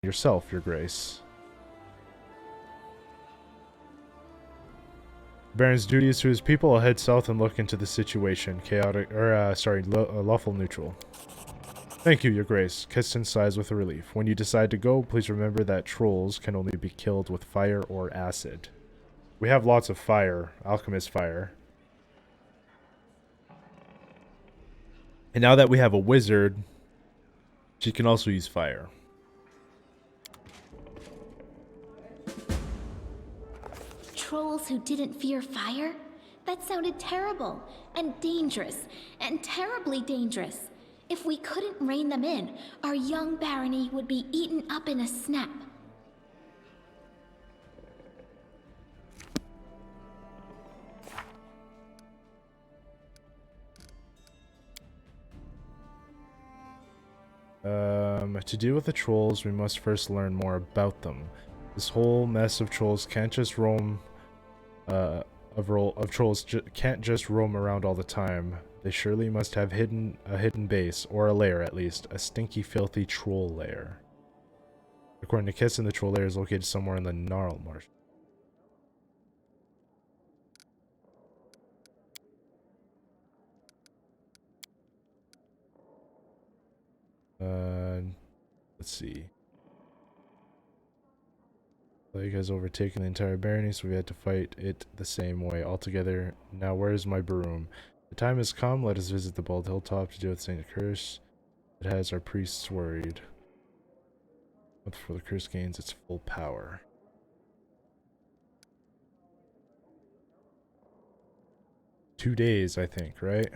Yourself, Your Grace. Baron's duty is to his people. I'll head south and look into the situation. Lawful neutral. Thank you, Your Grace. Keston sighs with relief. When you decide to go, please remember that trolls can only be killed with fire or acid. We have lots of fire. Alchemist fire. And now that we have a wizard, she can also use fire. Trolls who didn't fear fire? That sounded terrible, and dangerous, and terribly dangerous. If we couldn't rein them in, our young barony would be eaten up in a snap. To deal with the trolls, we must first learn more about them. This whole mess of trolls can't just roam. Can't just roam around all the time. They surely must have a hidden base, or a lair at least, a stinky, filthy troll lair. According to Keston, the troll lair is located somewhere in the Gnarl Marsh. Let's see. Plague has overtaken the entire barony, so we had to fight it the same way altogether. Now where's my broom? The time has come. Let us visit the Bald Hilltop to deal with Saint Curse. It has our priests worried. Before the curse gains its full power. Two days, I think, right?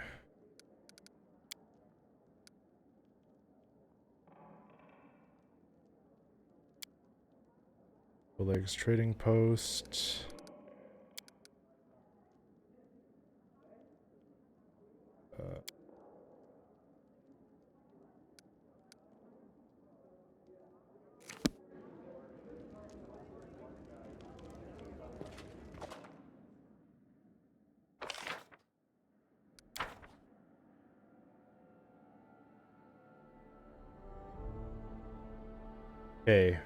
Legs trading post. Okay.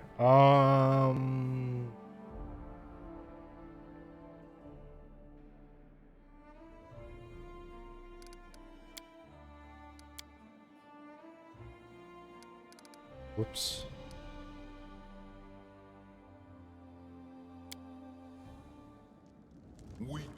Whoops. We do it.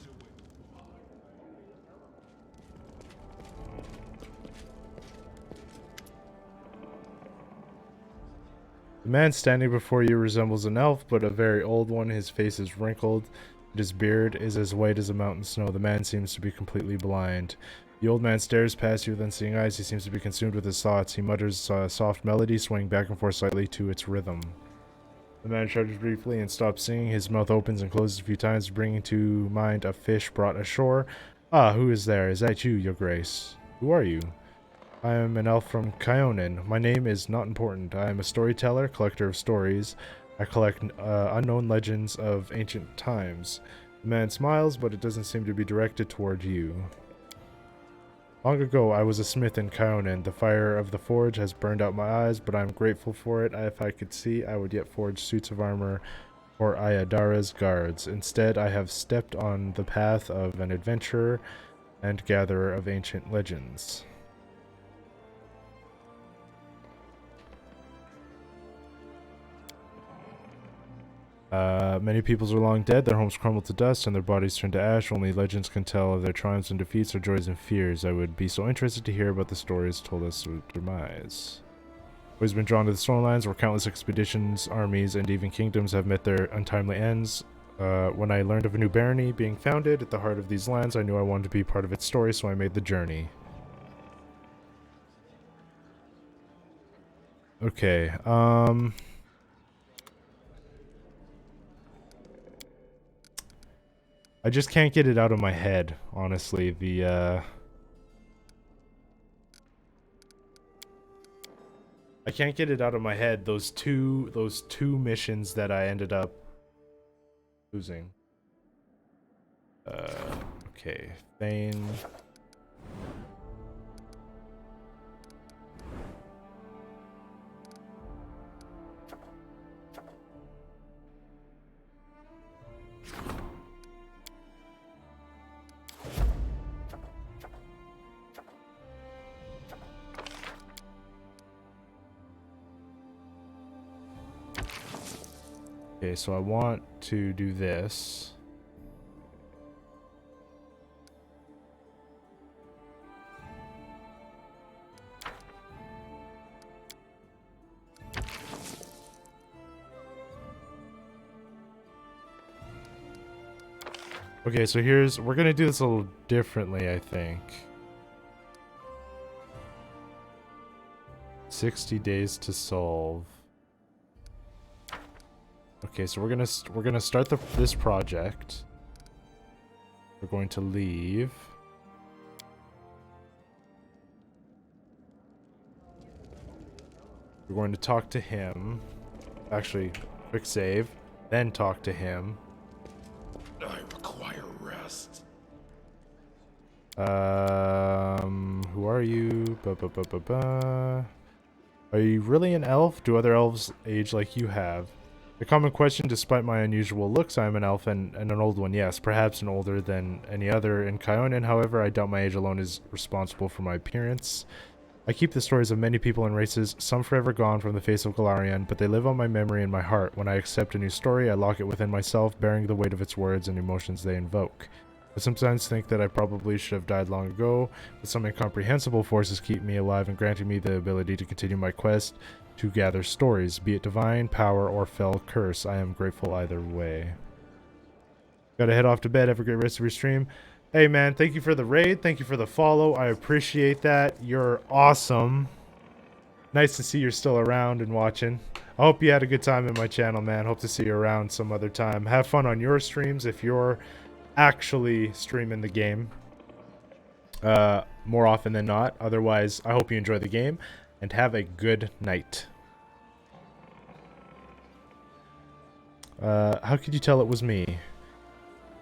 The man standing before you resembles an elf, but a very old one. His face is wrinkled, and his beard is as white as a mountain snow. The man seems to be completely blind. The old man stares past you with unseeing eyes. He seems to be consumed with his thoughts. He mutters a soft melody, swaying back and forth slightly to its rhythm. The man shudders briefly and stops singing. His mouth opens and closes a few times, bringing to mind a fish brought ashore. Ah, who is there? Is that you, Your Grace? Who are you? I am an elf from Kyonin. My name is not important. I am a storyteller, collector of stories. I collect unknown legends of ancient times. The man smiles, but it doesn't seem to be directed toward you. Long ago, I was a smith in Kyonin. The fire of the forge has burned out my eyes, but I am grateful for it. If I could see, I would yet forge suits of armor for Ayadara's guards. Instead, I have stepped on the path of an adventurer and gatherer of ancient legends. Many peoples are long dead, their homes crumble to dust, and their bodies turn to ash. Only legends can tell of their triumphs and defeats, their joys and fears. I would be so interested to hear about the stories told us of demise. Always been drawn to the Stormlands, where countless expeditions, armies, and even kingdoms have met their untimely ends. When I learned of a new barony being founded at the heart of these lands, I knew I wanted to be part of its story, so I made the journey. Okay, I just can't get it out of my head, honestly. I can't get it out of my head. Those two missions that I ended up losing. Okay, Thane. Okay, so I want to do this. Okay, so we're gonna do this a little differently, I think. 60 days to solve. Okay, so we're gonna start this project. We're going to leave. We're going to talk to him. Actually, quick save. Then talk to him. I require rest. Who are you? Are you really an elf? Do other elves age like you have? A common question, despite my unusual looks, I am an elf and an old one, yes, perhaps an older than any other in Kyonin. However, I doubt my age alone is responsible for my appearance. I keep the stories of many people and races, some forever gone from the face of Galarian, but they live on my memory and my heart. When I accept a new story, I lock it within myself, bearing the weight of its words and emotions they invoke. I sometimes think that I probably should have died long ago, but some incomprehensible forces keep me alive and granting me the ability to continue my quest to gather stories, be it divine, power, or fell curse. I am grateful either way. Gotta head off to bed. Have a great rest of your stream. Hey man, thank you for the raid. Thank you for the follow. I appreciate that. You're awesome. Nice to see you're still around and watching. I hope you had a good time in my channel, man. Hope to see you around some other time. Have fun on your streams if you're actually streaming the game. More often than not. Otherwise, I hope you enjoy the game and have a good night. How could you tell it was me?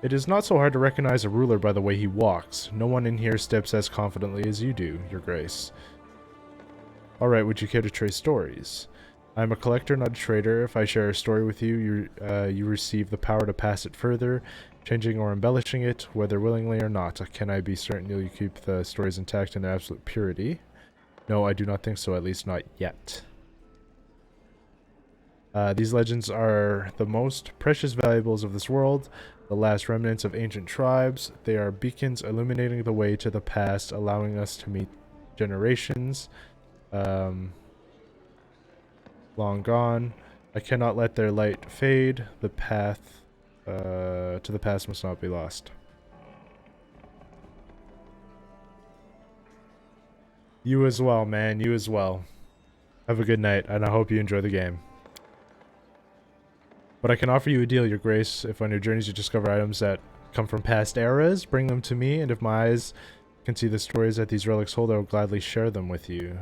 It is not so hard to recognize a ruler by the way he walks. No one in here steps as confidently as you do, Your Grace. Alright, would you care to trade stories? I'm a collector, not a trader. If I share a story with you, you receive the power to pass it further, changing or embellishing it, whether willingly or not. Can I be certain you'll keep the stories intact in their absolute purity? No, I do not think so, at least not yet. These legends are the most precious valuables of this world, the last remnants of ancient tribes. They are beacons illuminating the way to the past, allowing us to meet generations long gone. I cannot let their light fade. The path to the past must not be lost. You as well, man. You as well. Have a good night, and I hope you enjoy the game. But I can offer you a deal, Your Grace. If on your journeys you discover items that come from past eras, bring them to me, and if my eyes can see the stories that these relics hold, I will gladly share them with you.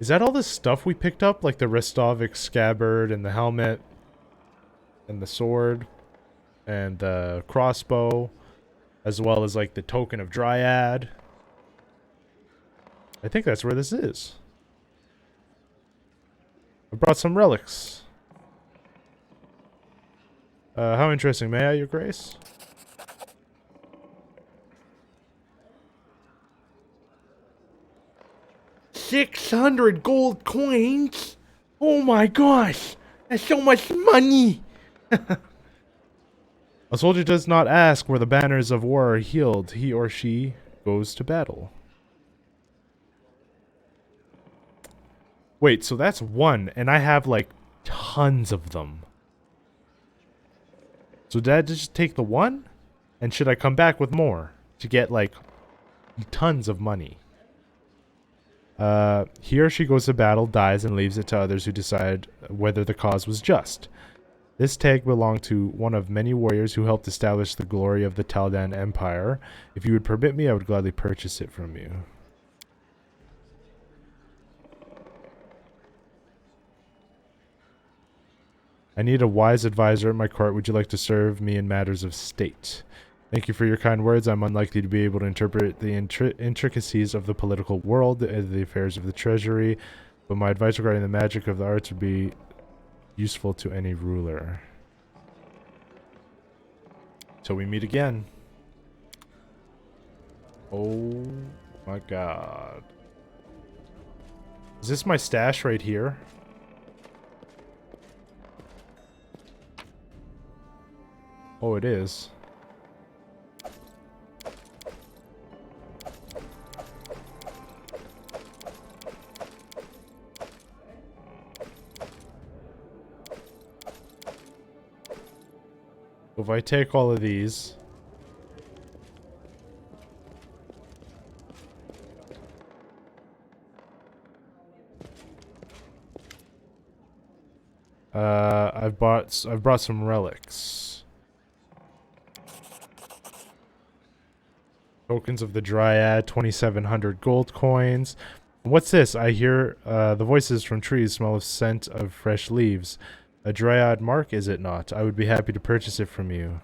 Is that all the stuff we picked up? Like the Restovic scabbard, and the helmet, and the sword, and the crossbow, as well as like the token of Dryad? I think that's where this is. I brought some relics. How interesting. May I, Your Grace? $600 gold coins? Oh my gosh! That's so much money! A soldier does not ask where the banners of war are healed. He or she goes to battle. Wait, so that's one, and I have like tons of them. So did I just take the one? And should I come back with more to get like tons of money? He or she goes to battle, dies, and leaves it to others who decide whether the cause was just. This tag belonged to one of many warriors who helped establish the glory of the Taldan Empire. If you would permit me, I would gladly purchase it from you. I need a wise advisor at my court. Would you like to serve me in matters of state? Thank you for your kind words. I'm unlikely to be able to interpret the intricacies of the political world and the affairs of the treasury, but my advice regarding the magic of the arts would be useful to any ruler. Till we meet again. Oh my god. Is this my stash right here? Oh, it is. If I take all of these... I've brought some relics. Tokens of the Dryad, 2,700 gold coins. What's this? I hear the voices from trees, smell of scent of fresh leaves. A Dryad mark, is it not? I would be happy to purchase it from you.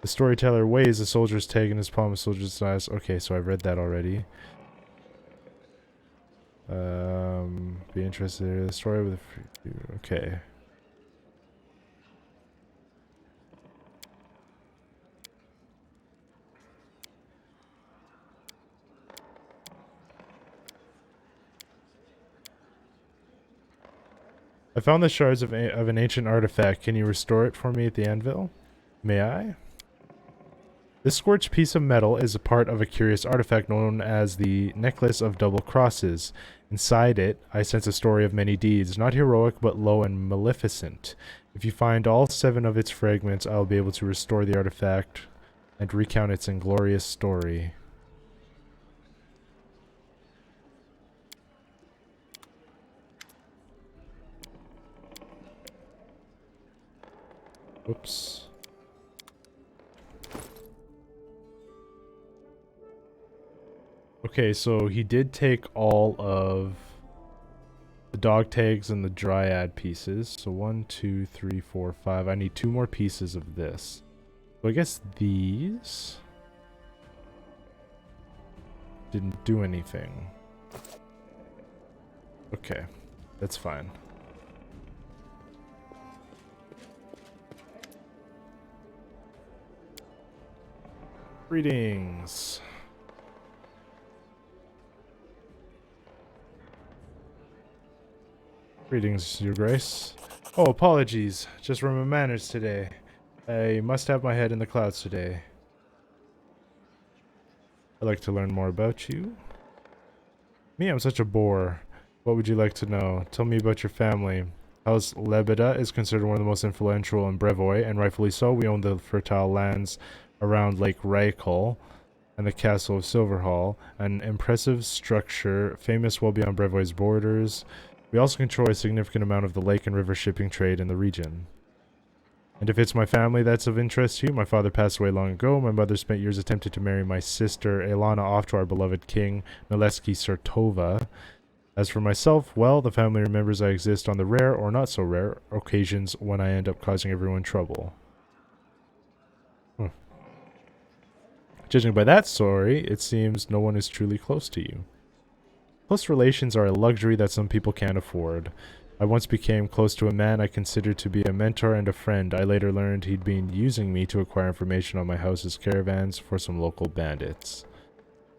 The storyteller weighs a soldier's tag in his palm, a soldier's eyes. Okay, so I've read that already. Be interested in the story with a okay. I found the shards of an ancient artifact. Can you restore it for me at the anvil? May I? This scorched piece of metal is a part of a curious artifact known as the Necklace of Double Crosses. Inside it, I sense a story of many deeds, not heroic but low and maleficent. If you find all 7 of its fragments, I will be able to restore the artifact and recount its inglorious story. Oops. Okay, so he did take all of the dog tags and the dryad pieces. So 1, 2, 3, 4, 5. I need 2 more pieces of this. So I guess these didn't do anything. Okay, that's fine. Greetings. Greetings, Your Grace. Oh, apologies. Just remember manners today. I must have my head in the clouds today. I'd like to learn more about you. Me, I'm such a bore. What would you like to know? Tell me about your family. House Lebeda is considered one of the most influential in Brevoy, and rightfully so. We own the fertile lands around Lake Raikol and the Castle of Silverhall, an impressive structure famous well beyond Brevoy's borders. We also control a significant amount of the lake and river shipping trade in the region. And if it's my family that's of interest to you, my father passed away long ago. My mother spent years attempting to marry my sister Elana off to our beloved king, Naleski Sertova. As for myself, well, the family remembers I exist on the rare, or not so rare, occasions when I end up causing everyone trouble. Judging by that story, it seems no one is truly close to you. Close relations are a luxury that some people can't afford. I once became close to a man I considered to be a mentor and a friend. I later learned he'd been using me to acquire information on my house's caravans for some local bandits.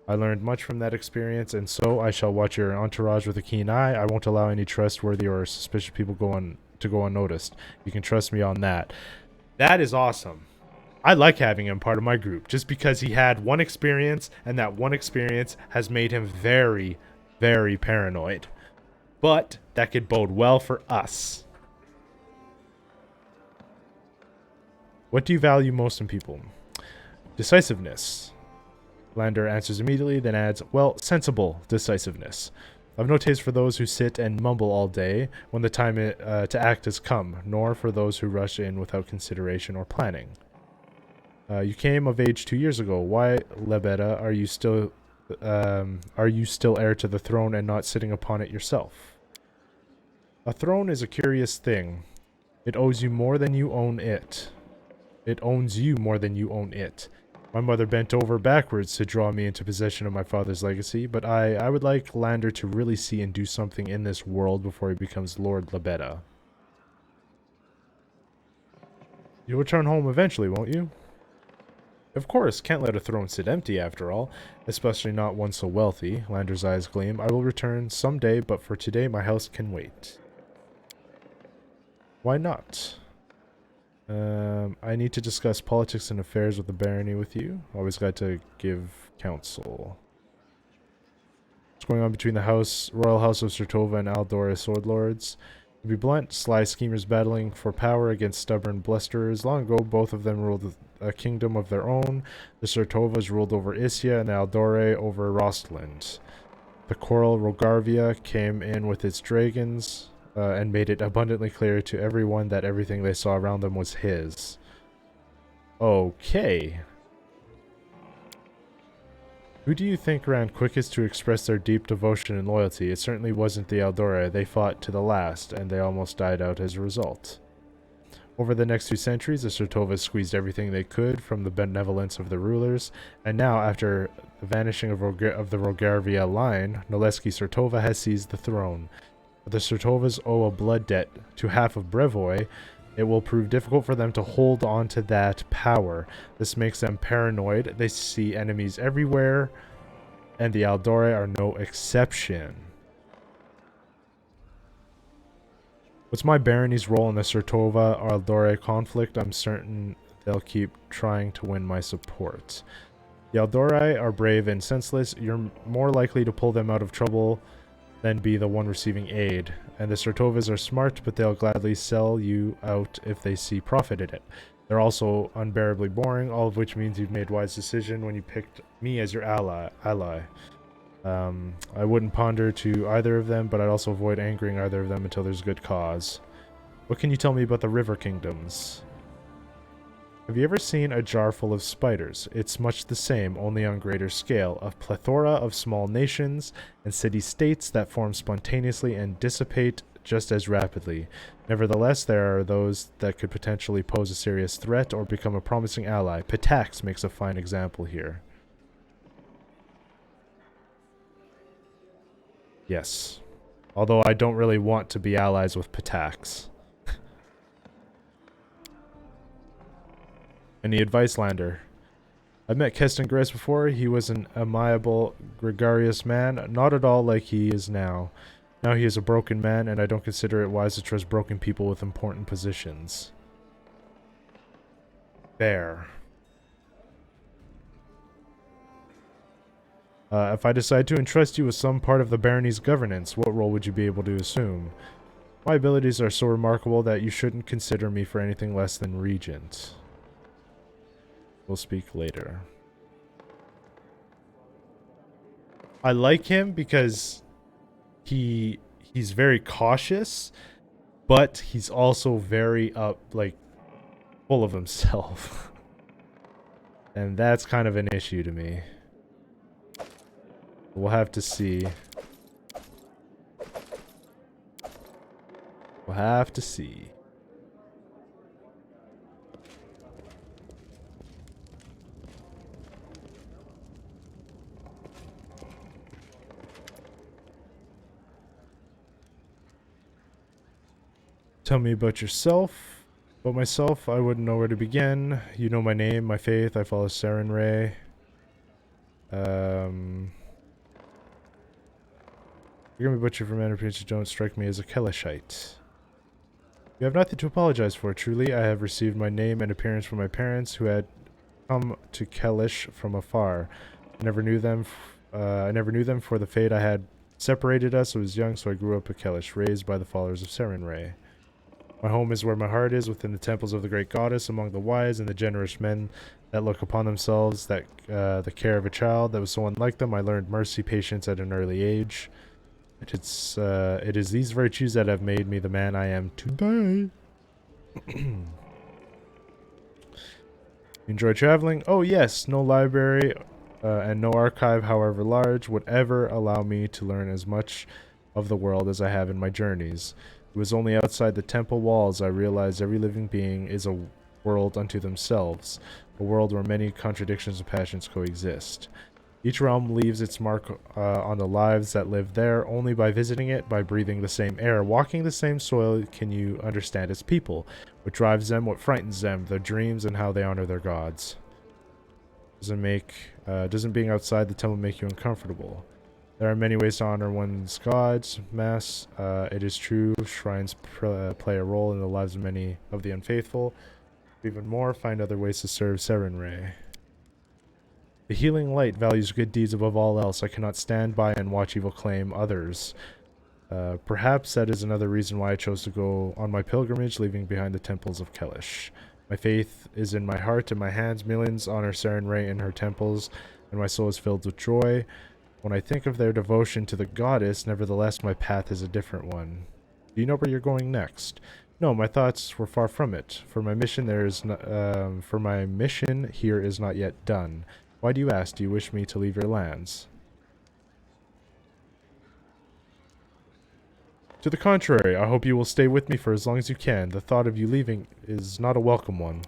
I learned much from that experience, and so I shall watch your entourage with a keen eye. I won't allow any trustworthy or suspicious people to go unnoticed. You can trust me on that. That is awesome. I like having him part of my group, just because he had one experience, and that one experience has made him very, very paranoid. But that could bode well for us. What do you value most in people? Decisiveness. Lander answers immediately, then adds, well, sensible decisiveness. I've no taste for those who sit and mumble all day when the time to act has come, nor for those who rush in without consideration or planning. You came of age 2 years ago. Why, Lebeda, are you still heir to the throne and not sitting upon it yourself? A throne is a curious thing. It owes you more than you own it. It owns you more than you own it. My mother bent over backwards to draw me into possession of my father's legacy, but I would like Lander to really see and do something in this world before he becomes Lord Lebeda. You'll return home eventually, won't you? Of course, can't let a throne sit empty after all, especially not one so wealthy. Lander's eyes gleam. I will return someday, but for today my house can wait. Why not? I need to discuss politics and affairs with the barony with you. Always got to give counsel. What's going on between the royal house of Sertova and Aldora sword lords? To be blunt, sly schemers battling for power against stubborn blusterers. Long ago, both of them ruled a kingdom of their own. The Sertovas ruled over Issia and the Aldore over Rostland. The Coral Rogarvia came in with its dragons and made it abundantly clear to everyone that everything they saw around them was his. Okay. Who do you think ran quickest to express their deep devotion and loyalty? It certainly wasn't the Aldora. They fought to the last, and they almost died out as a result. Over the next 2 centuries, the Sertovas squeezed everything they could from the benevolence of the rulers, and now, after the vanishing of the Rogarvia line, Noleski Sertova has seized the throne. But the Sertovas owe a blood debt to half of Brevoy. It will prove difficult for them to hold on to that power. This makes them paranoid. They see enemies everywhere, and the Aldore are no exception. What's my barony's role in the Sertova-Aldore conflict? I'm certain they'll keep trying to win my support. The Aldore are brave and senseless. You're more likely to pull them out of trouble than be the one receiving aid. And the Sertovas are smart, but they'll gladly sell you out if they see profit in it. They're also unbearably boring, all of which means you've made a wise decision when you picked me as your ally. I wouldn't ponder to either of them, but I'd also avoid angering either of them until there's good cause. What can you tell me about the River Kingdoms? Have you ever seen a jar full of spiders? It's much the same, only on greater scale. A plethora of small nations and city-states that form spontaneously and dissipate just as rapidly. Nevertheless, there are those that could potentially pose a serious threat or become a promising ally. Pitax makes a fine example here. Yes. Although I don't really want to be allies with Pitax. Any advice, Lander? I've met Keston Grace before. He was an amiable, gregarious man, not at all like he is now. Now he is a broken man, and I don't consider it wise to trust broken people with important positions. Fair. If I decide to entrust you with some part of the barony's governance, what role would you be able to assume? My abilities are so remarkable that you shouldn't consider me for anything less than regent. We'll speak later. I like him because he's very cautious, but he's also very full of himself. And that's kind of an issue to me. We'll have to see. We'll have to see. Tell me about yourself. About myself, I wouldn't know where to begin. You know my name, my faith. I follow Saren Ray. Forgive me, butcher, for men who don't strike me as a Kelishite. You have nothing to apologize for, truly. I have received my name and appearance from my parents, who had come to Kelish from afar. I never knew them for the fate I had separated us. I was young, so I grew up at Kelish, raised by the followers of Saren Ray. My home is where my heart is, within the temples of the great goddess, among the wise and the generous men that look upon themselves, that the care of a child that was so unlike them. I learned mercy, patience at an early age. It is these virtues that have made me the man I am today. Enjoy traveling? Oh yes, no library and no archive, however large, would ever allow me to learn as much of the world as I have in my journeys. It was only outside the temple walls I realized every living being is a world unto themselves, a world where many contradictions and passions coexist. Each realm leaves its mark on the lives that live there. Only by visiting it, by breathing the same air, walking the same soil, can you understand its people, what drives them, what frightens them, their dreams, and how they honor their gods. Doesn't being outside the temple make you uncomfortable? There are many ways to honor one's gods. It is true, shrines play a role in the lives of many of the unfaithful. Even more, find other ways to serve Serenray. The healing light values good deeds above all else. I cannot stand by and watch evil claim others. Perhaps that is another reason why I chose to go on my pilgrimage, leaving behind the temples of Kelish. My faith is in my heart and my hands. Millions honor Serenray in her temples, and my soul is filled with joy. When I think of their devotion to the goddess, nevertheless, my path is a different one. Do you know where you're going next? No, my thoughts were far from it. For my mission here is not yet done. Why do you ask? Do you wish me to leave your lands? To the contrary, I hope you will stay with me for as long as you can. The thought of you leaving is not a welcome one.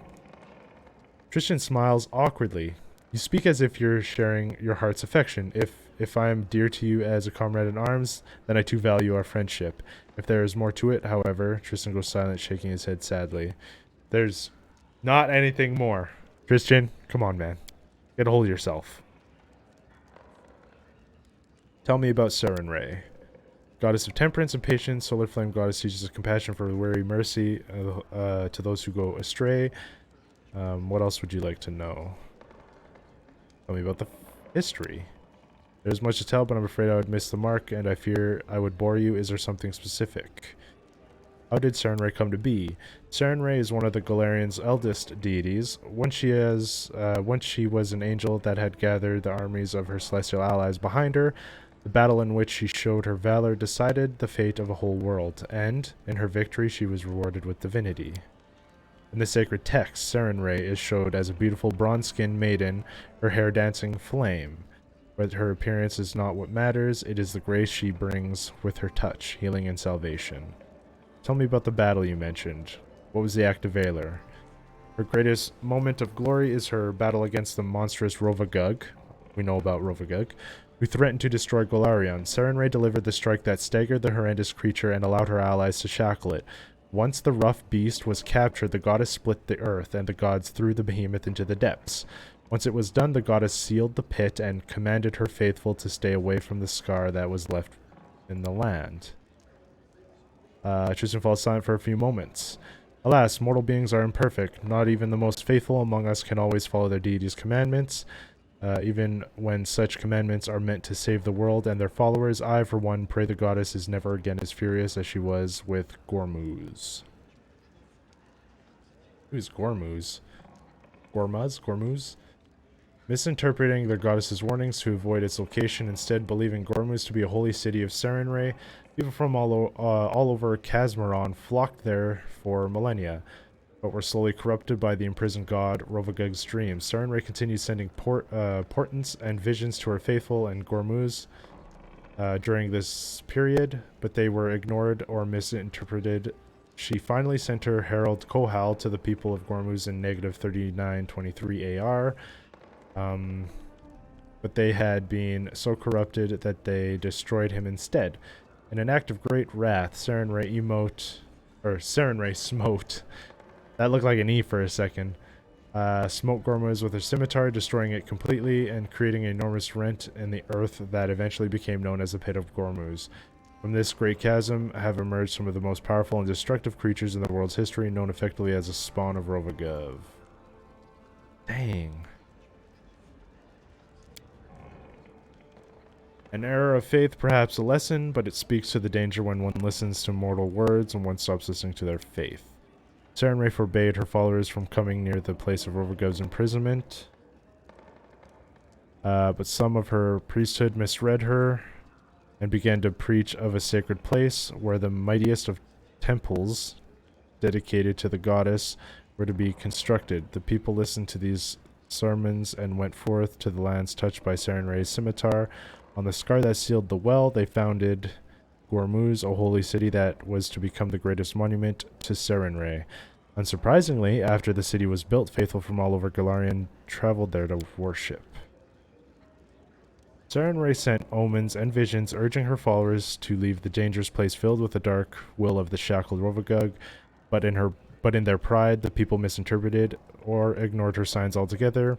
Tristan smiles awkwardly. You speak as if you're sharing your heart's affection. If I am dear to you as a comrade in arms, then I too value our friendship. If there is more to it, however, Tristan goes silent, shaking his head sadly. There's not anything more. Tristan, come on, man. Get a hold of yourself. Tell me about Serenray. Goddess of temperance and patience, solar flame goddess teaches us compassion for weary mercy to those who go astray. What else would you like to know? Tell me about the history. There's much to tell, but I'm afraid I would miss the mark, and I fear I would bore you. Is there something specific? How did Serenray come to be? Serenray is one of the Galarian's eldest deities. Once she was an angel that had gathered the armies of her celestial allies behind her. The battle in which she showed her valor decided the fate of a whole world, and in her victory she was rewarded with divinity. In the sacred text, Serenray is showed as a beautiful bronze-skinned maiden, her hair dancing flame. But her appearance is not what matters, it is the grace she brings with her touch, healing and salvation. Tell me about the battle you mentioned. What was the act of valor? Her greatest moment of glory is her battle against the monstrous Rovagug. We know about Rovagug, who threatened to destroy Golarion. Serenray delivered the strike that staggered the horrendous creature and allowed her allies to shackle it. Once the rough beast was captured, the goddess split the earth, and the gods threw the behemoth into the depths. Once it was done, the goddess sealed the pit and commanded her faithful to stay away from the scar that was left in the land. Tristan falls silent for a few moments. Alas, mortal beings are imperfect. Not even the most faithful among us can always follow their deity's commandments. Even when such commandments are meant to save the world and their followers, I, for one, pray the goddess is never again as furious as she was with Gormuz. Who's Gormuz? Gormuz? Misinterpreting their goddess's warnings to avoid its location, instead believing Gormuz to be a holy city of Serenray, people from all over Kazmaron flocked there for millennia, but were slowly corrupted by the imprisoned god Rovagug's dreams. Serenray continued sending portents and visions to her faithful and Gormuz during this period, but they were ignored or misinterpreted. She finally sent her herald Kohal to the people of Gormuz in negative 3923 AR, but they had been so corrupted that they destroyed him instead. In an act of great wrath, Serenray smote. That looked like an E for a second. Smote Gormuz with her scimitar, destroying it completely and creating an enormous rent in the earth that eventually became known as the Pit of Gormuz. From this great chasm have emerged some of the most powerful and destructive creatures in the world's history, known effectively as a spawn of Rovagug. Dang. An error of faith, perhaps a lesson, but it speaks to the danger when one listens to mortal words and one stops listening to their faith. Serenray forbade her followers from coming near the place of Rovagug's imprisonment, but some of her priesthood misread her and began to preach of a sacred place where the mightiest of temples dedicated to the goddess were to be constructed. The people listened to these sermons and went forth to the lands touched by Serenray's scimitar. On the scar that sealed the well, they founded Gormuz, a holy city that was to become the greatest monument to Serenray. Unsurprisingly, after the city was built, faithful from all over Golarion traveled there to worship. Serenray sent omens and visions urging her followers to leave the dangerous place filled with the dark will of the shackled Rovagug, but in their pride, the people misinterpreted or ignored her signs altogether,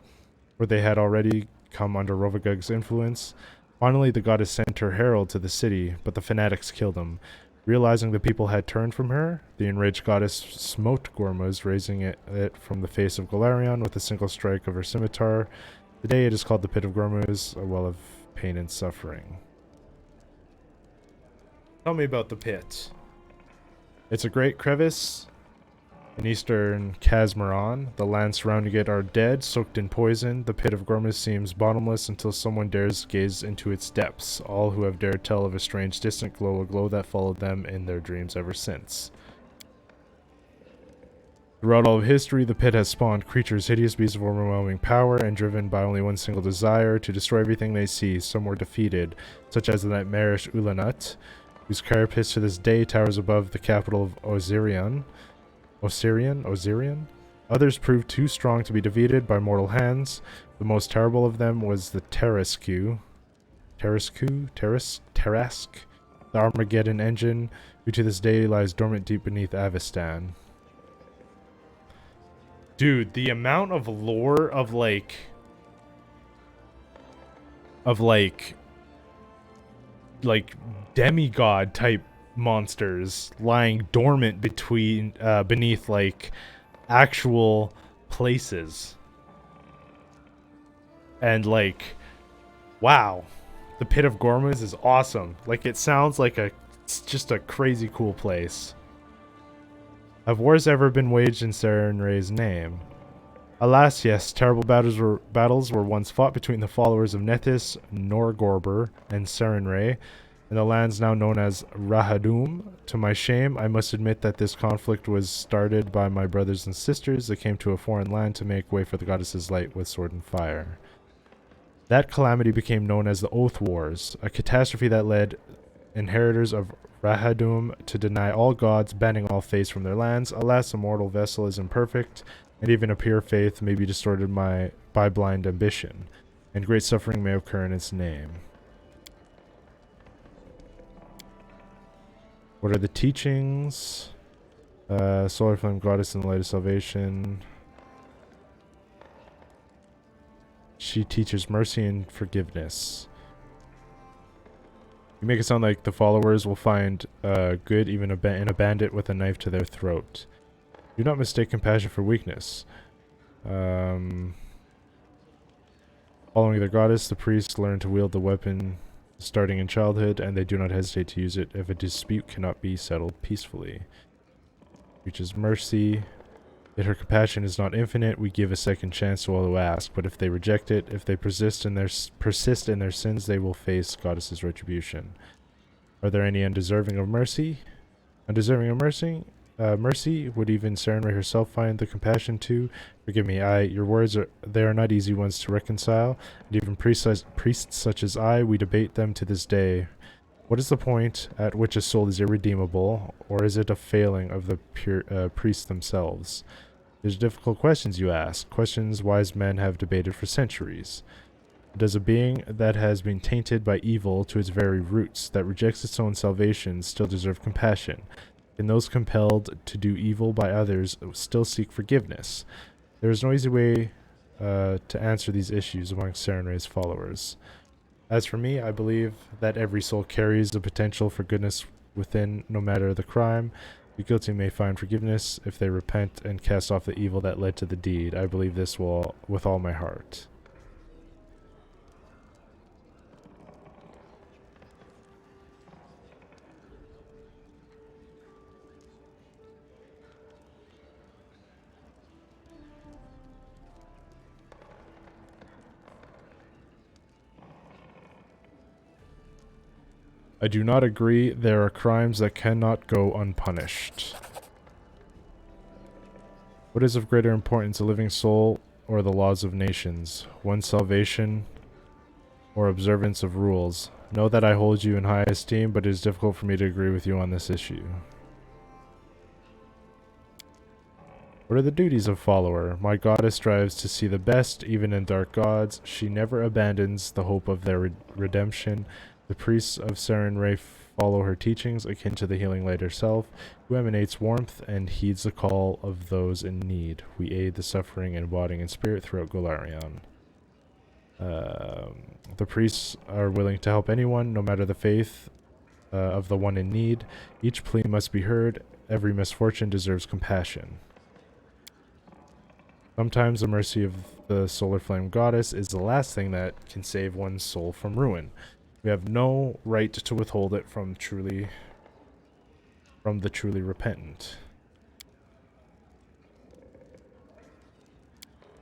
where they had already come under Rovagug's influence. Finally, the goddess sent her herald to the city, but the fanatics killed him. Realizing the people had turned from her, the enraged goddess smote Gormuz, raising it from the face of Golarion with a single strike of her scimitar. Today it is called the Pit of Gormuz, a well of pain and suffering. Tell me about the pit. It's a great crevice in eastern Casmaron. The lands surrounding it are dead, soaked in poison. The Pit of Gormuz seems bottomless until someone dares gaze into its depths. All who have dared tell of a strange distant glow, a glow that followed them in their dreams ever since. Throughout all of history, the pit has spawned creatures, hideous beasts of overwhelming power, and driven by only one single desire, to destroy everything they see. Some were defeated, such as the nightmarish Ulanut, whose carapace to this day towers above the capital of Osirian. Others proved too strong to be defeated by mortal hands. The most terrible of them was the Tarasque, the Armageddon engine, who to this day lies dormant deep beneath Avistan. Dude, the amount of lore of like demigod type monsters lying dormant beneath like actual places. And like, wow, the Pit of Gormuz is awesome. Like, it sounds like it's just a crazy cool place. Have wars ever been waged in Sarenrae's name? Alas, yes, terrible battles were once fought between the followers of Nethys, Norgorber, and Sarenrae, in the lands now known as Rahadum. To my shame, I must admit that this conflict was started by my brothers and sisters that came to a foreign land to make way for the goddess's light with sword and fire. That calamity became known as the Oath Wars, a catastrophe that led inheritors of Rahadum to deny all gods, banning all faiths from their lands. Alas, a mortal vessel is imperfect, and even a pure faith may be distorted by blind ambition, and great suffering may occur in its name. What are the teachings? Solar Flame Goddess in the Light of Salvation. She teaches mercy and forgiveness. You make it sound like the followers will find good even in a bandit with a knife to their throat. Do not mistake compassion for weakness. Following their goddess, the priests learn to wield the weapon starting in childhood, and they do not hesitate to use it if a dispute cannot be settled peacefully. Reaches mercy. Yet her compassion is not infinite. We give a second chance to all who ask, but if they reject it, if they persist in their sins, they will face goddess's retribution. Are there any undeserving of mercy? Undeserving of mercy? Mercy? Would even Sarenrae herself find the compassion to? Forgive me, your words they are not easy ones to reconcile, and even priests such as I, we debate them to this day. What is the point at which a soul is irredeemable, or is it a failing of the priests themselves? There's difficult questions you ask, questions wise men have debated for centuries. Does a being that has been tainted by evil to its very roots, that rejects its own salvation, still deserve compassion? Can those compelled to do evil by others still seek forgiveness? There is no easy way to answer these issues among Sarenrae's followers. As for me, I believe that every soul carries the potential for goodness within, no matter the crime. The guilty may find forgiveness if they repent and cast off the evil that led to the deed. I believe this with all my heart. I do not agree. There are crimes that cannot go unpunished. What is of greater importance, a living soul or the laws of nations? One's salvation or observance of rules? Know that I hold you in high esteem, but it is difficult for me to agree with you on this issue. What are the duties of follower? My goddess strives to see the best, even in dark gods. She never abandons the hope of their redemption. The priests of Sarenrae follow her teachings, akin to the healing light herself, who emanates warmth and heeds the call of those in need. We aid the suffering in body and spirit throughout Golarion. The priests are willing to help anyone, no matter the faith, of the one in need. Each plea must be heard. Every misfortune deserves compassion. Sometimes the mercy of the solar flame goddess is the last thing that can save one's soul from ruin. We have no right to withhold it from the truly repentant.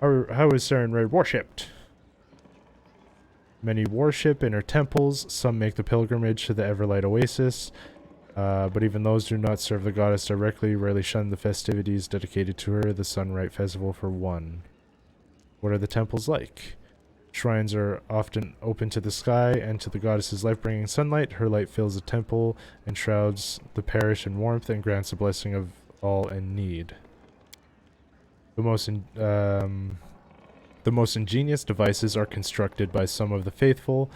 How is Sarenrae worshipped? Many worship in her temples. Some make the pilgrimage to the Everlight Oasis. But even those who do not serve the goddess directly rarely shun the festivities dedicated to her, the Sunlight Festival for one. What are the temples like? Shrines are often open to the sky and to the goddess's life-bringing sunlight. Her light fills the temple and shrouds the parish in warmth and grants the blessing of all in need. The most ingenious devices are constructed by some of the faithful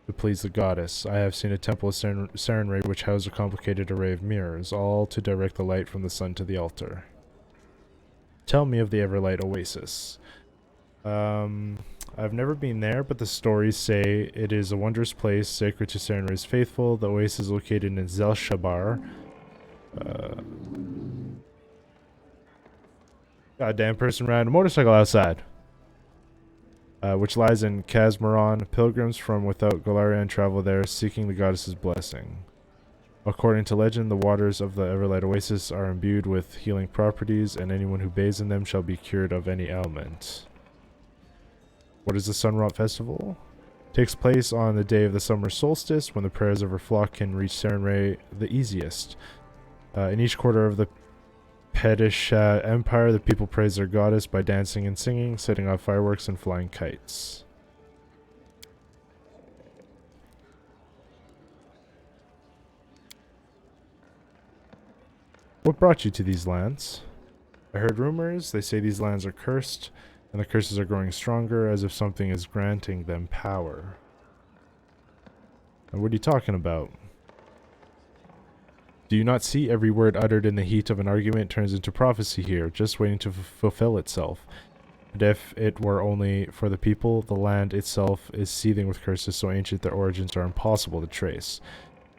to please the goddess. I have seen a temple of Sarenrae which housed a complicated array of mirrors, all to direct the light from the sun to the altar. Tell me of the Everlight Oasis. I've never been there, but the stories say it is a wondrous place sacred to Sarenrae's faithful. The oasis is located in Zelshabar. Goddamn person riding a motorcycle outside. Which lies in Kazmaron. Pilgrims from without Golarion travel there, seeking the goddess's blessing. According to legend, the waters of the Everlight Oasis are imbued with healing properties, and anyone who bathes in them shall be cured of any ailment. What is the Sunrot Festival? It takes place on the day of the summer solstice, when the prayers of her flock can reach Sarenrae the easiest. In each quarter of the Pedishat Empire, the people praise their goddess by dancing and singing, setting off fireworks and flying kites. What brought you to these lands? I heard rumors. They say these lands are cursed, and the curses are growing stronger, as if something is granting them power. And what are you talking about? Do you not see every word uttered in the heat of an argument turns into prophecy here, just waiting to fulfill itself? And if it were only for the people, the land itself is seething with curses so ancient their origins are impossible to trace.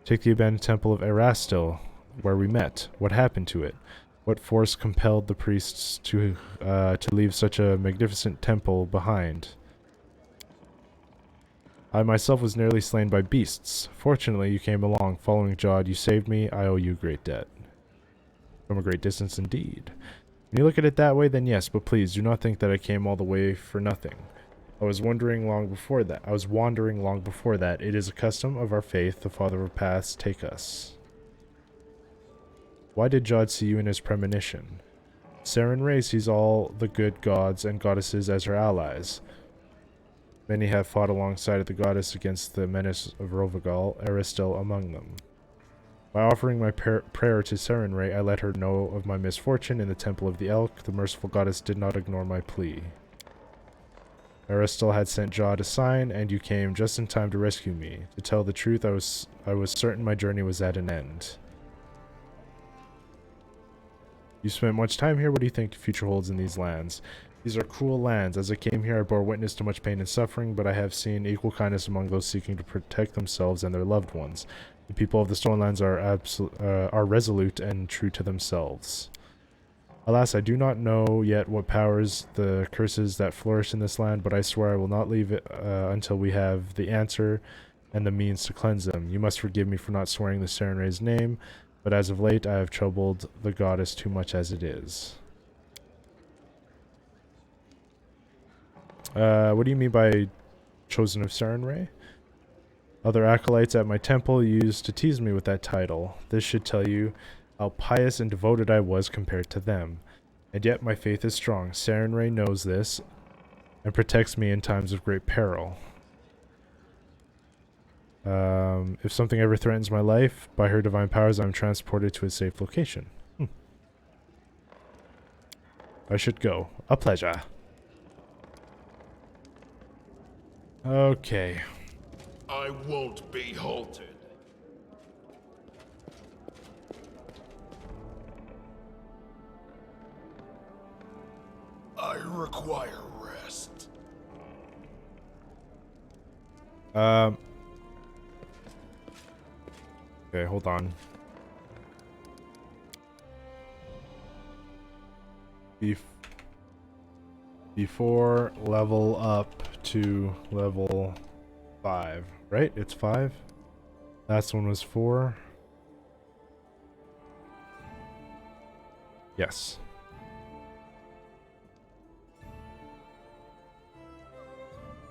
Take the abandoned temple of Erastil, where we met. What happened to it? What force compelled the priests to leave such a magnificent temple behind? I myself was nearly slain by beasts. Fortunately, you came along. Following Jod, you saved me. I owe you great debt. From a great distance indeed. When you look at it that way, then yes, but please do not think that I came all the way for nothing. I was wandering long before that. It is a custom of our faith, the Father of Paths, take us. Why did Jod see you in his premonition? Sarenrae sees all the good gods and goddesses as her allies. Many have fought alongside of the goddess against the menace of Rovagal, Aristil among them. By offering my prayer to Sarenrae, I let her know of my misfortune in the Temple of the Elk. The merciful goddess did not ignore my plea. Aristil had sent Jod a sign, and you came just in time to rescue me. To tell the truth, I was certain my journey was at an end. You spent much time here. What do you think the future holds in these lands? These are cruel lands. As I came here, I bore witness to much pain and suffering, but I have seen equal kindness among those seeking to protect themselves and their loved ones. The people of the Stonelands are resolute and true to themselves. Alas, I do not know yet what powers the curses that flourish in this land, but I swear I will not leave it until we have the answer and the means to cleanse them. You must forgive me for not swearing the Sarenrae's name, but as of late I have troubled the goddess too much as it is. What do you mean by chosen of Sarenrae? Other acolytes at my temple used to tease me with that title. This should tell you how pious and devoted I was compared to them. And yet my faith is strong. Sarenrae knows this and protects me in times of great peril. If something ever threatens my life, by her divine powers I am transported to a safe location. I should go. A pleasure. Okay. I won't be halted. I require rest. Okay, hold on. Before level up to level 5, right? It's 5. Last one was 4. Yes.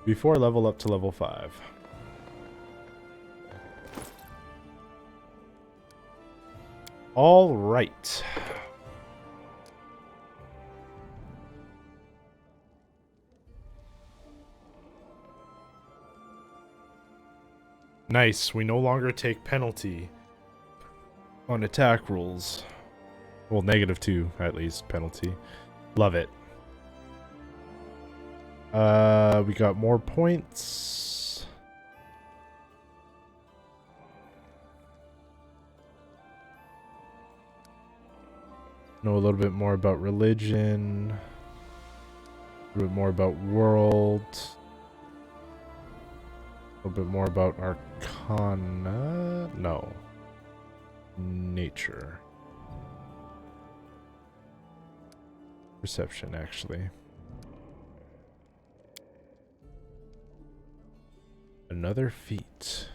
Before level up to level 5. All right. Nice. We no longer take penalty on attack rolls. Well, -2 at least penalty. Love it. We got more points. Know a little bit more about religion. A little bit more about world. A little bit more about arcana. No. Nature. Perception, actually. Another feat.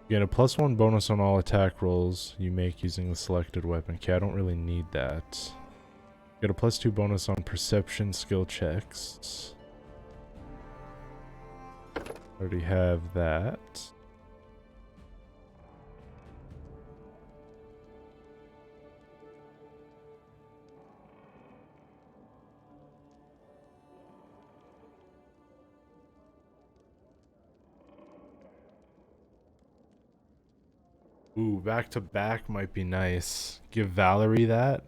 You get a +1 bonus on all attack rolls you make using the selected weapon. Okay, I don't really need that. Get a +2 bonus on perception skill checks. Already have that. Ooh, back to back might be nice. Give Valerie that.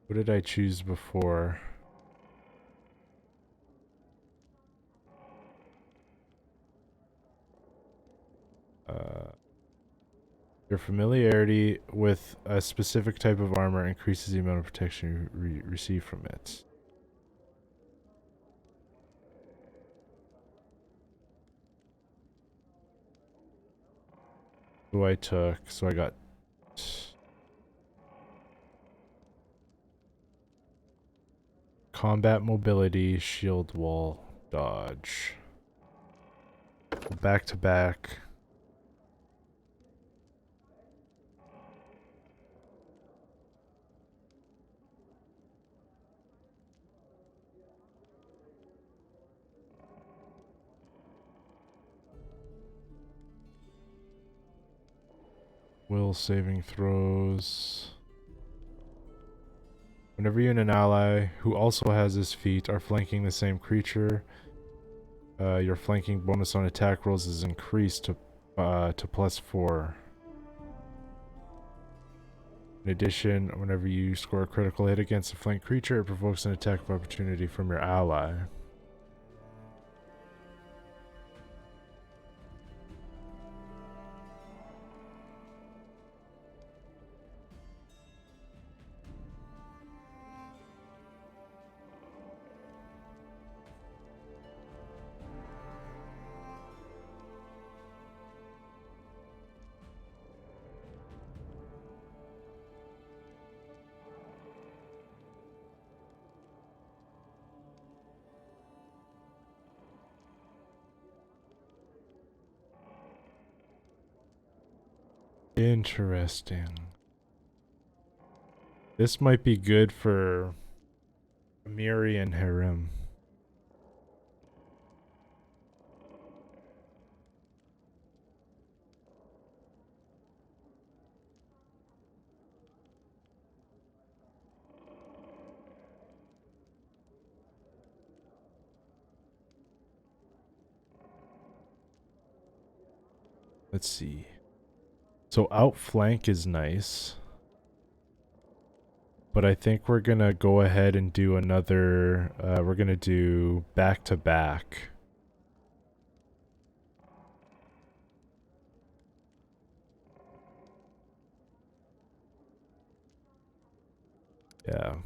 What did I choose before? Your familiarity with a specific type of armor increases the amount of protection you receive from it. Who I took, so I got combat mobility, shield wall, dodge. Back to back. Will saving throws. Whenever you and an ally who also has this feat are flanking the same creature, your flanking bonus on attack rolls is increased to +4. In addition, whenever you score a critical hit against a flanked creature, it provokes an attack of opportunity from your ally. Interesting. This might be good for Amiri and Harem. Let's see. So outflank is nice. But I think we're gonna go ahead and do another, we're gonna do back to back. Yeah.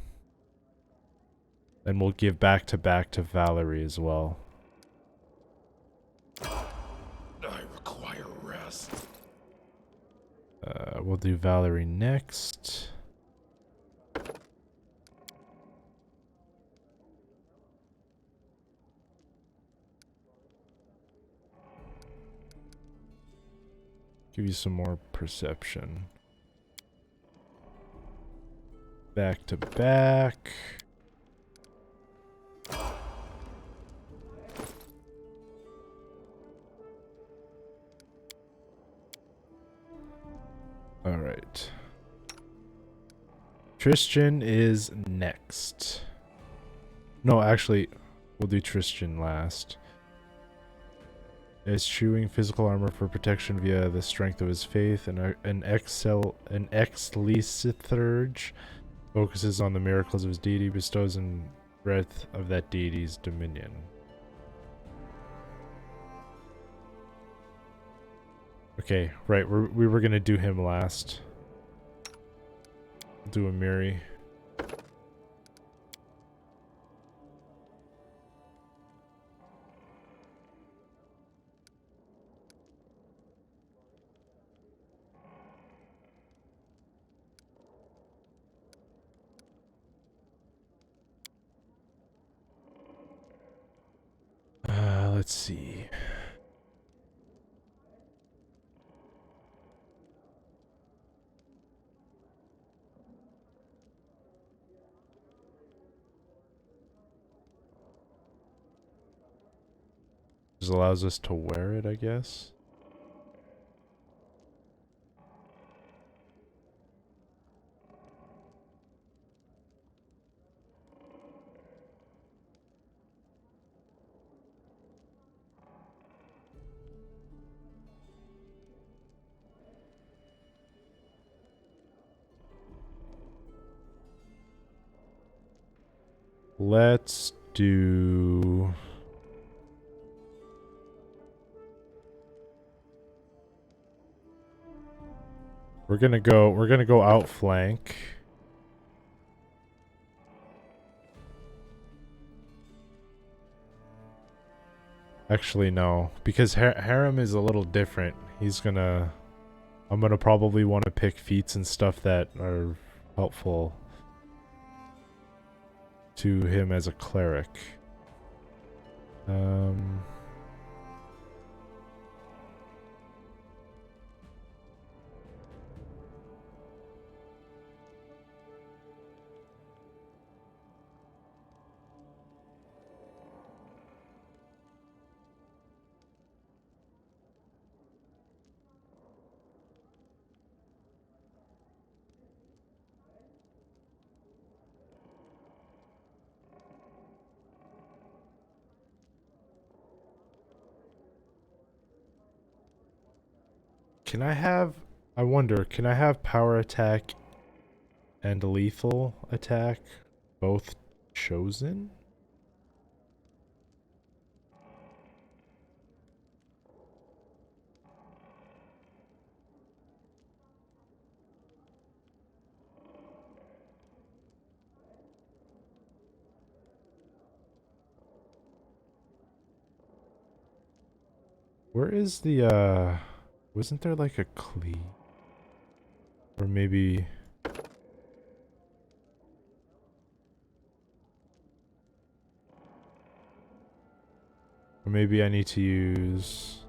And we'll give back to Valerie as well. I require rest. We'll do Valerie next. Give you some more perception. Back to back. All right. Tristan is next. No, actually, we'll do Tristan last. Eschewing physical armor for protection via the strength of his faith, and an ex-Lythurge focuses on the miracles of his deity, bestows in breadth of that deity's dominion. Okay, right, we were gonna do him last. Do a Miri. Let's see. This allows us to wear it, I guess. Let's do... We're gonna go outflank. Actually, no, because Harem is a little different. I'm gonna probably want to pick feats and stuff that are helpful to him as a cleric. Can I have... I wonder, can I have power attack and lethal attack both chosen? Where is the, wasn't there like a cleave? Or maybe... Or maybe I need to use...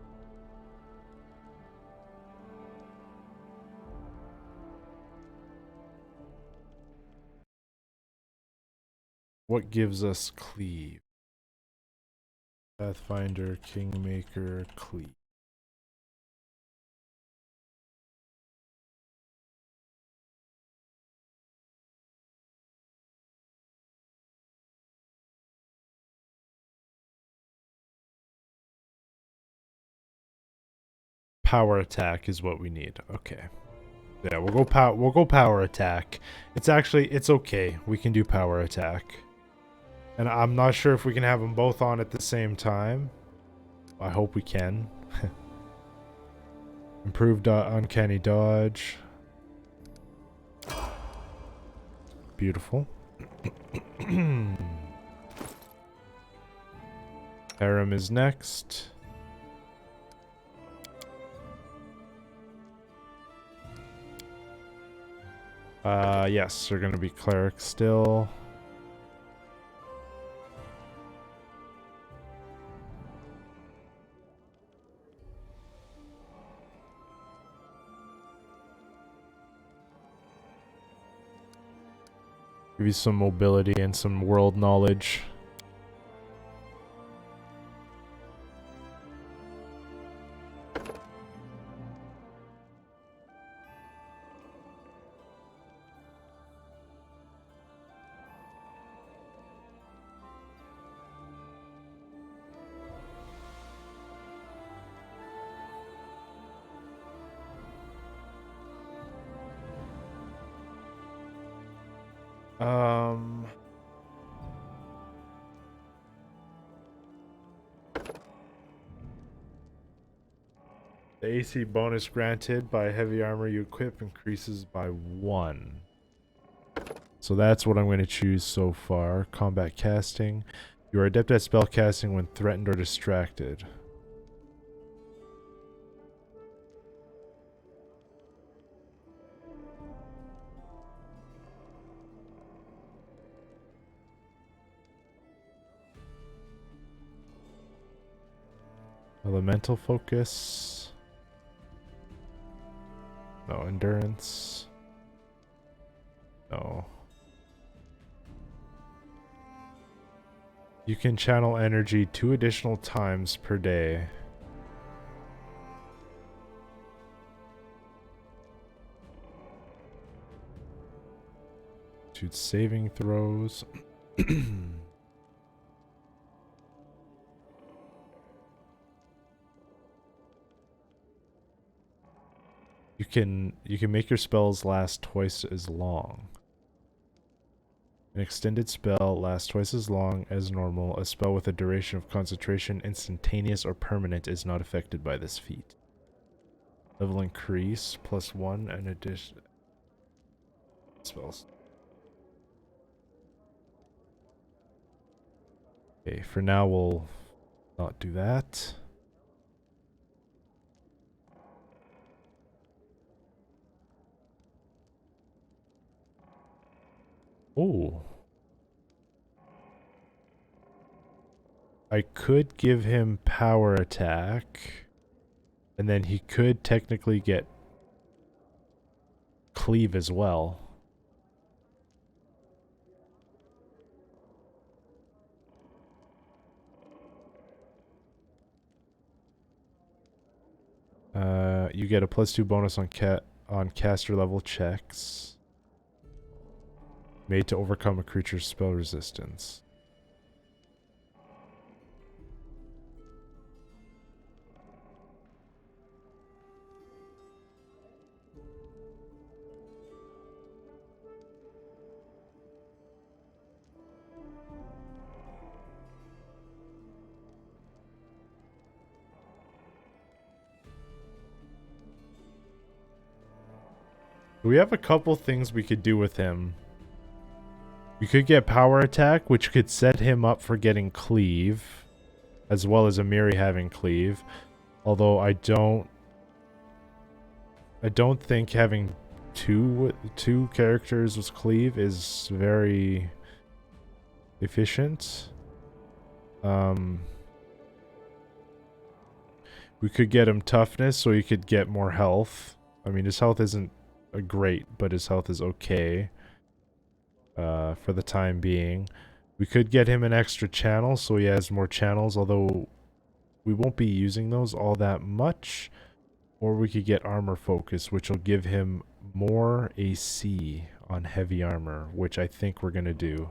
What gives us cleave? Pathfinder, Kingmaker, cleave. Power attack is what we need. Okay. Yeah, we'll go power attack. It's okay. We can do power attack. And I'm not sure if we can have them both on at the same time. I hope we can. Improved uncanny dodge. Beautiful. Harem is next. Yes, they're gonna be cleric still. Give you some mobility and some world knowledge. The AC bonus granted by heavy armor you equip increases by 1. So that's what I'm going to choose so far. Combat casting. You are adept at spell casting when threatened or distracted. Elemental focus. No, endurance. No. You can channel energy 2 additional times per day. Shoot saving throws. You can make your spells last twice as long. An extended spell lasts twice as long as normal. A spell with a duration of concentration, instantaneous or permanent, is not affected by this feat. Level increase +1 and addition spells. Okay, for now we'll not do that. Oh. I could give him power attack. And then he could technically get cleave as well. You get a +2 bonus on caster level checks. Made to overcome a creature's spell resistance. We have a couple things we could do with him. We could get power attack, which could set him up for getting cleave, as well as Amiri having cleave. Although I don't think having two characters with cleave is very efficient. We could get him toughness so he could get more health. I mean, his health isn't great, but his health is okay for the time being. We could get him an extra channel so he has more channels, although we won't be using those all that much. Or we could get armor focus, which will give him more AC on heavy armor, which I think we're going to do.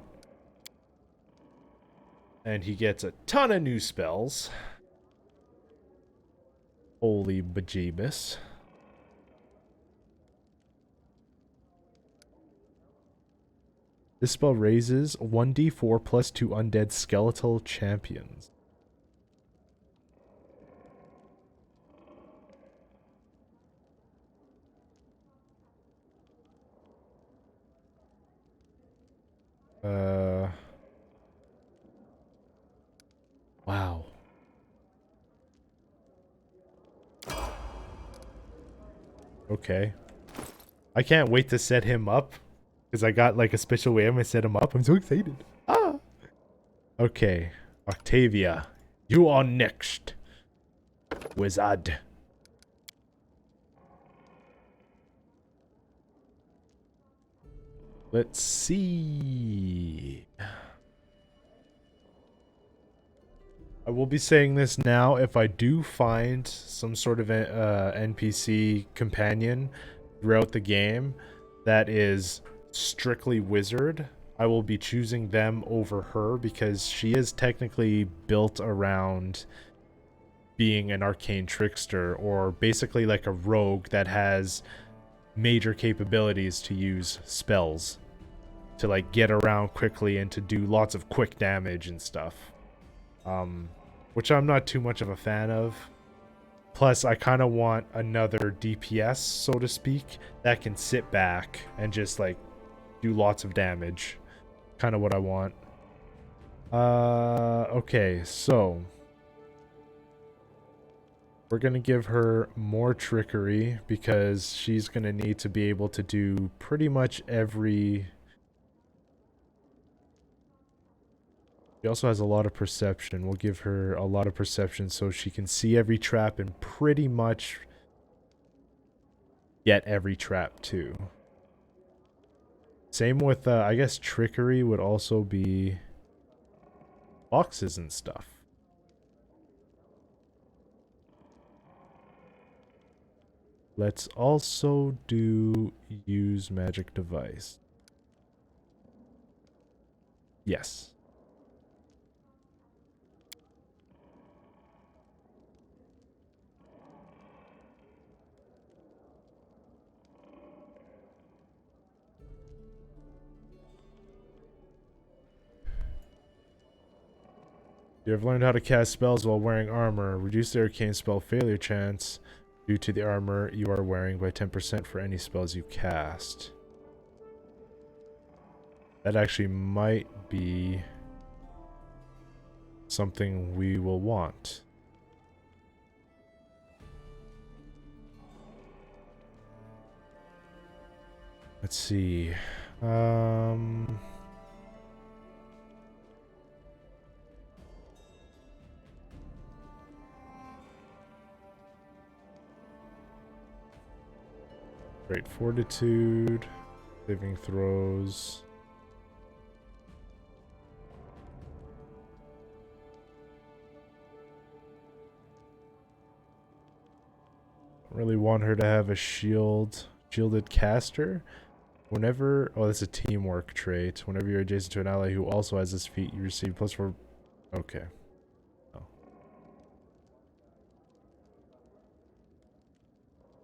And he gets a ton of new spells. Holy bejeebus. This spell raises 1d4 plus 2 undead skeletal champions. Wow. Okay. I can't wait to set him up. Because I got like a special way I'm gonna set him up. I'm so excited. Ah! Okay. Octavia. You are next. Wizard. Let's see. I will be saying this now. If I do find some sort of NPC companion throughout the game that is strictly wizard, I will be choosing them over her because she is technically built around being an arcane trickster, or basically like a rogue that has major capabilities to use spells to like get around quickly and to do lots of quick damage and stuff. Which I'm not too much of a fan of. Plus, I kind of want another DPS, so to speak, that can sit back and just like do lots of damage. Kind of what I want. Okay, so we're gonna give her more trickery because she's gonna need to be able to do pretty much every. She also has a lot of perception. We'll give her a lot of perception so she can see every trap and pretty much get every trap too. Same with, I guess trickery would also be boxes and stuff. Let's also do use magic device. Yes. You have learned how to cast spells while wearing armor. Reduce the arcane spell failure chance due to the armor you are wearing by 10% for any spells you cast. That actually might be something we will want. Let's see. Great fortitude, saving throws. Don't really want her to have a shielded caster. Whenever, oh, that's a teamwork trait. Whenever you're adjacent to an ally who also has this feat, you receive +4. Okay. Oh.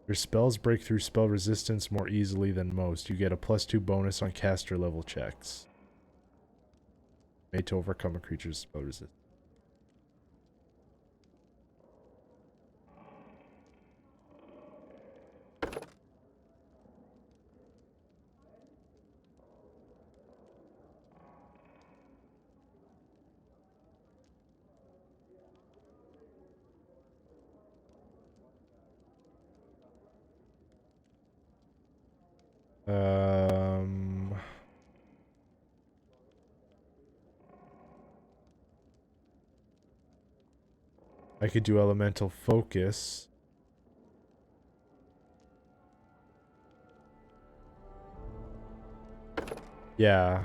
Your spells break through spell resistance more easily than most. You get a +2 bonus on caster level checks. Made to overcome a creature's spell resistance. I could do elemental focus. Yeah.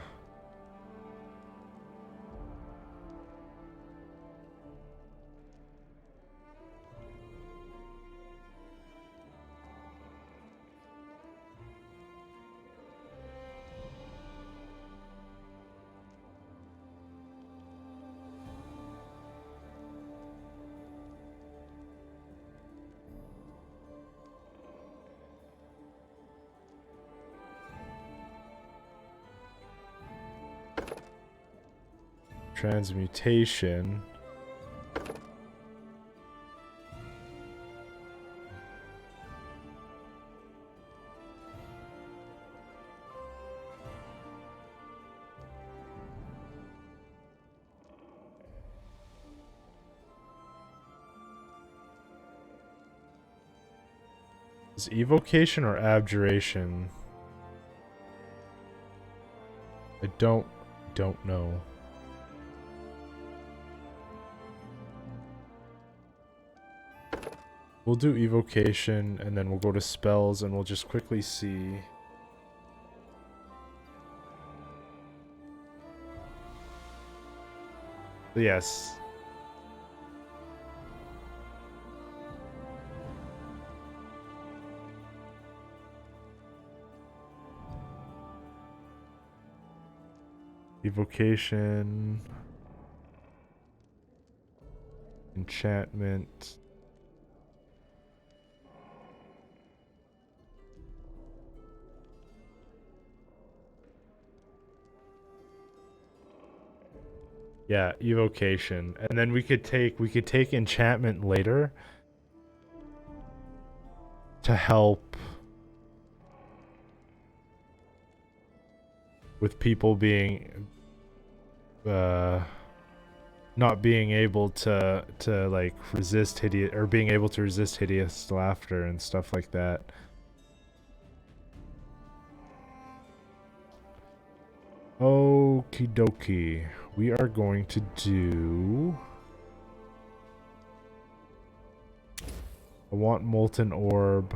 Transmutation. Is evocation or abjuration? I don't know. We'll do evocation and then we'll go to spells and we'll just quickly see. Yes. Evocation. Enchantment. Yeah, evocation. And then we could take enchantment later to help with people being not being able to like resist hideous, or being able to resist hideous laughter and stuff like that. Okie dokie. We are going to do... I want Molten Orb.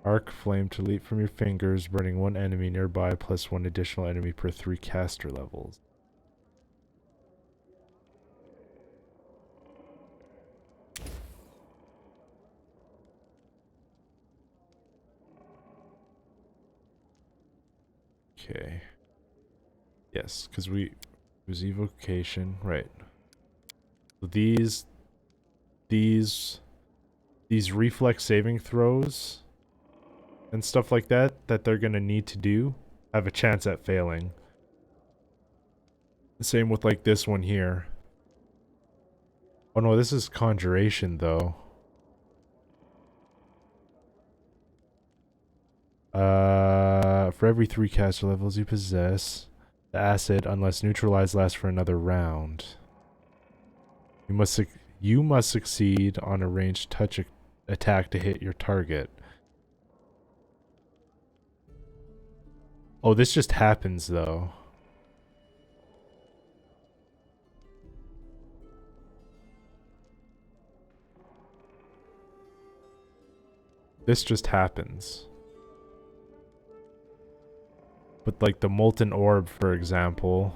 Arc Flame to leap from your fingers, burning one enemy nearby, plus one additional enemy per 3 caster levels. Okay. Yes, because it was evocation, right? So these reflex saving throws and stuff like that they're gonna need to do have a chance at failing. The same with like this one here. Oh no, this is conjuration though. For every 3 caster levels you possess, the acid, unless neutralized, lasts for another round. You must succeed on a ranged touch attack to hit your target. Oh, this just happens though. This just happens. But like the Molten Orb, for example,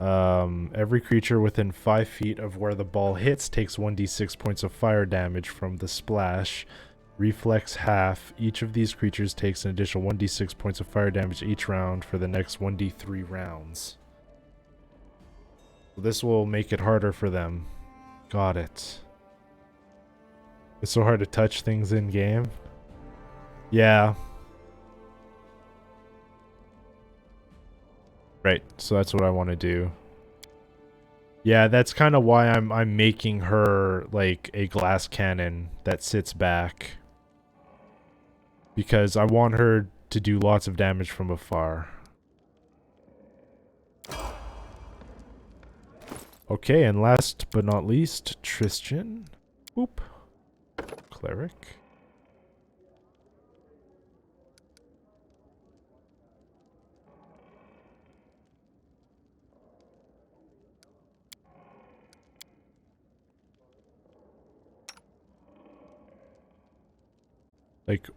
every creature within 5 feet of where the ball hits takes 1d6 points of fire damage from the splash. Reflex half. Each of these creatures takes an additional 1d6 points of fire damage each round for the next 1d3 rounds. So this will make it harder for them. Got it. It's so hard to touch things in game. Yeah. Right, so that's what I want to do. Yeah, that's kind of why I'm making her like a glass cannon that sits back. Because I want her to do lots of damage from afar. Okay, and last but not least, Tristan. Oop. Cleric. Like,